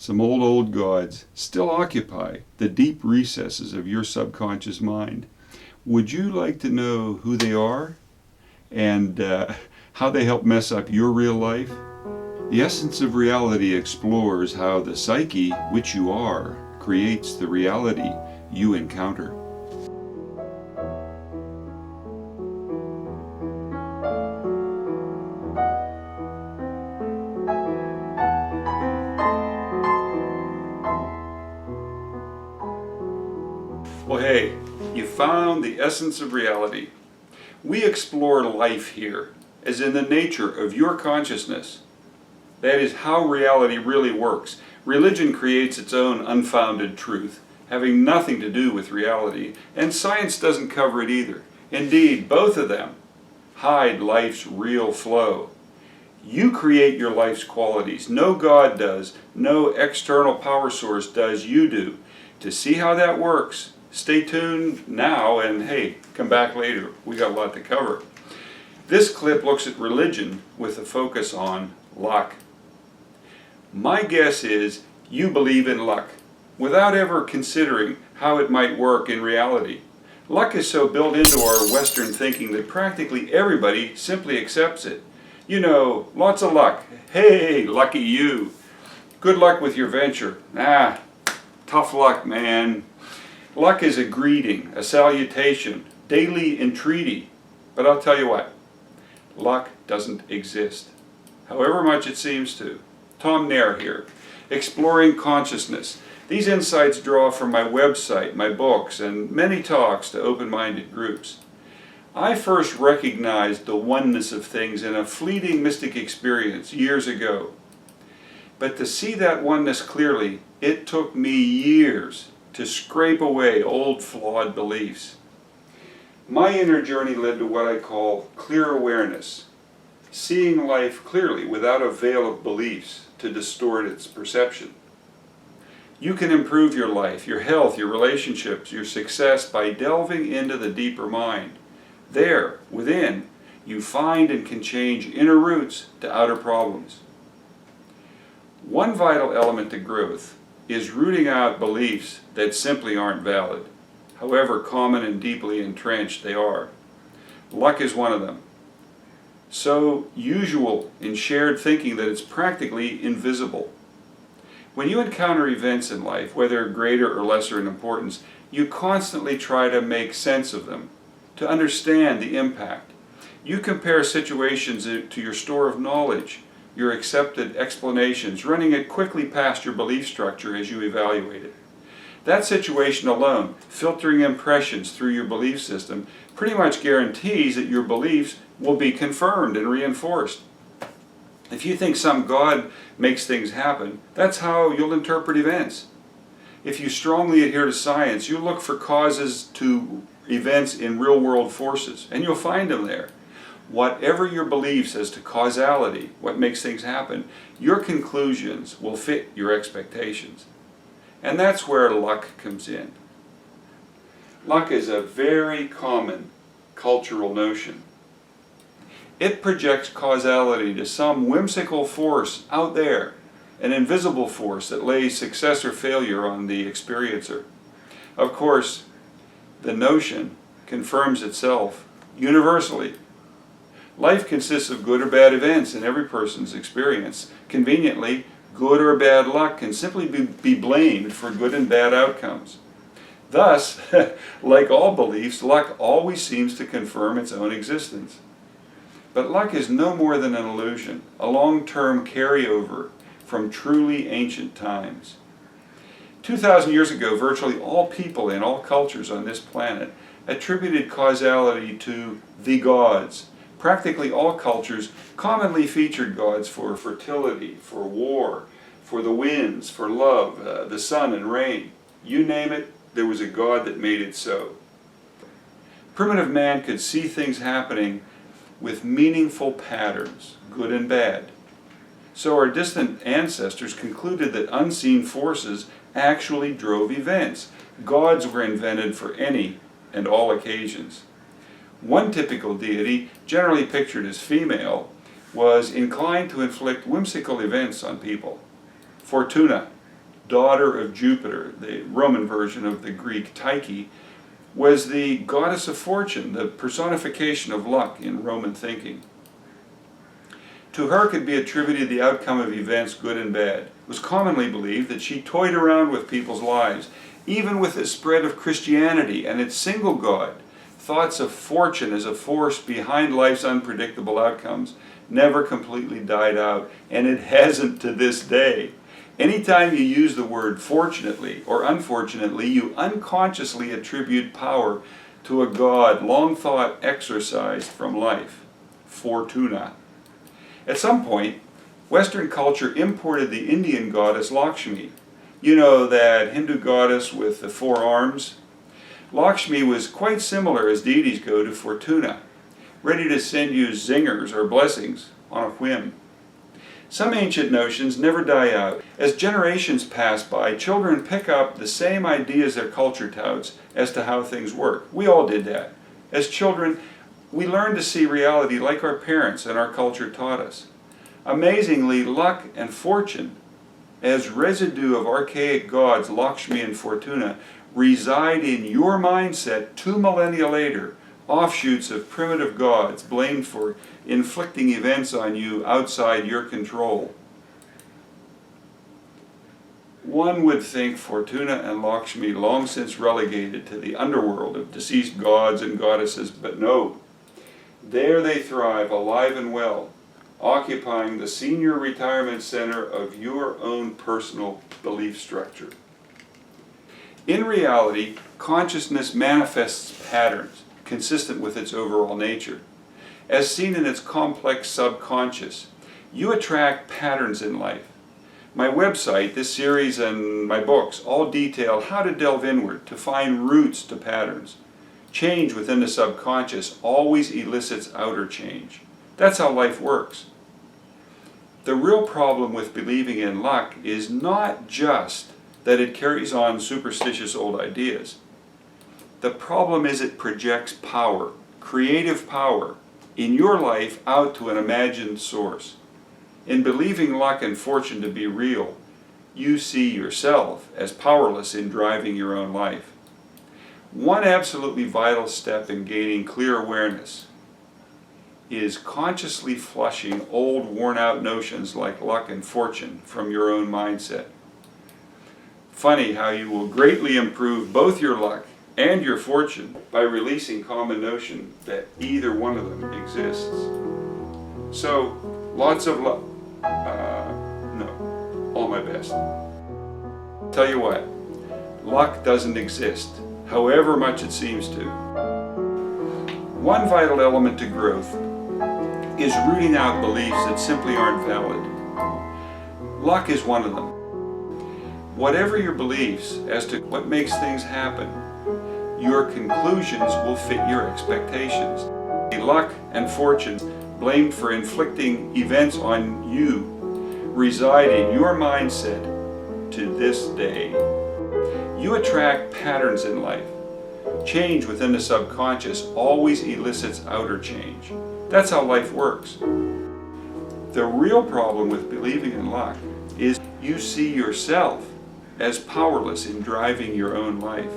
Some old gods still occupy the deep recesses of your subconscious mind. Would you like to know who they are and how they help mess up your real life? The Essence of Reality explores how the psyche, which you are, creates the reality you encounter. Well, hey, you found the essence of reality. We explore life here, as in the nature of your consciousness. That is how reality really works. Religion creates its own unfounded truth, having nothing to do with reality, and science doesn't cover it either. Indeed, both of them hide life's real flow. You create your life's qualities. No God does, no external power source does, you do. To see how that works, stay tuned now and hey, come back later. We got a lot to cover. This clip looks at religion with a focus on luck. My guess is you believe in luck without ever considering how it might work in reality. Luck is so built into our Western thinking that practically everybody simply accepts it. You know, lots of luck. Hey, lucky you. Good luck with your venture. Tough luck, man. Luck is a greeting, a salutation, daily entreaty. But I'll tell you what, luck doesn't exist, however much it seems to. Tom Nair here, Exploring Consciousness. These insights draw from my website, my books, and many talks to open-minded groups. I first recognized the oneness of things in a fleeting mystic experience years ago. But to see that oneness clearly, it took me years to scrape away old flawed beliefs. My inner journey led to what I call clear awareness, seeing life clearly without a veil of beliefs to distort its perception. You can improve your life, your health, your relationships, your success by delving into the deeper mind. There, within, you find and can change inner roots to outer problems. One vital element to growth is rooting out beliefs that simply aren't valid, however common and deeply entrenched they are. Luck is one of them. So usual in shared thinking that it's practically invisible. When you encounter events in life, whether greater or lesser in importance, you constantly try to make sense of them, to understand the impact. You compare situations to your store of knowledge, your accepted explanations, running it quickly past your belief structure as you evaluate it. That situation alone, filtering impressions through your belief system, pretty much guarantees that your beliefs will be confirmed and reinforced. If you think some God makes things happen, that's how you'll interpret events. If you strongly adhere to science, you look for causes to events in real-world forces, and you'll find them there. Whatever your beliefs as to causality, what makes things happen, your conclusions will fit your expectations. And that's where luck comes in. Luck is a very common cultural notion. It projects causality to some whimsical force out there, an invisible force that lays success or failure on the experiencer. Of course, the notion confirms itself universally. Life consists of good or bad events in every person's experience. Conveniently, good or bad luck can simply be blamed for good and bad outcomes. Thus, like all beliefs, luck always seems to confirm its own existence. But luck is no more than an illusion, a long-term carryover from truly ancient times. 2,000 years ago, virtually all people in all cultures on this planet attributed causality to the gods. Practically all cultures commonly featured gods for fertility, for war, for the winds, for love, the sun and rain. You name it, there was a god that made it so. Primitive man could see things happening with meaningful patterns, good and bad. So our distant ancestors concluded that unseen forces actually drove events. Gods were invented for any and all occasions. One typical deity, generally pictured as female, was inclined to inflict whimsical events on people. Fortuna, daughter of Jupiter, the Roman version of the Greek Tyche, was the goddess of fortune, the personification of luck in Roman thinking. To her could be attributed the outcome of events, good and bad. It was commonly believed that she toyed around with people's lives. Even with the spread of Christianity and its single God, thoughts of fortune as a force behind life's unpredictable outcomes never completely died out, and it hasn't to this day. Anytime you use the word fortunately or unfortunately, you unconsciously attribute power to a god long thought exorcised from life, Fortuna. At some point, Western culture imported the Indian goddess Lakshmi. You know, that Hindu goddess with the 4 arms? Lakshmi was quite similar as deities go to Fortuna, ready to send you zingers or blessings on a whim. Some ancient notions never die out. As generations pass by, children pick up the same ideas their culture touts as to how things work. We all did that. As children, we learned to see reality like our parents and our culture taught us. Amazingly, luck and fortune, as residue of archaic gods Lakshmi and Fortuna, reside in your mindset 2 millennia later, offshoots of primitive gods blamed for inflicting events on you outside your control. One would think Fortuna and Lakshmi long since relegated to the underworld of deceased gods and goddesses, but no. There they thrive, alive and well, occupying the senior retirement center of your own personal belief structure. In reality, consciousness manifests patterns consistent with its overall nature. As seen in its complex subconscious, you attract patterns in life. My website, this series, and my books all detail how to delve inward to find roots to patterns. Change within the subconscious always elicits outer change. That's how life works. The real problem with believing in luck is not just that it carries on superstitious old ideas. The problem is it projects power, creative power, in your life out to an imagined source. In believing luck and fortune to be real, you see yourself as powerless in driving your own life. One absolutely vital step in gaining clear awareness is consciously flushing old, worn-out notions like luck and fortune from your own mindset. Funny how you will greatly improve both your luck and your fortune by releasing common notion that either one of them exists. So, lots of luck. No, all my best. Tell you what, luck doesn't exist, however much it seems to. One vital element to growth is rooting out beliefs that simply aren't valid. Luck is one of them. Whatever your beliefs as to what makes things happen, your conclusions will fit your expectations. Luck and fortune, blamed for inflicting events on you, reside in your mindset to this day. You attract patterns in life. Change within the subconscious always elicits outer change. That's how life works. The real problem with believing in luck is you see yourself as powerless in driving your own life.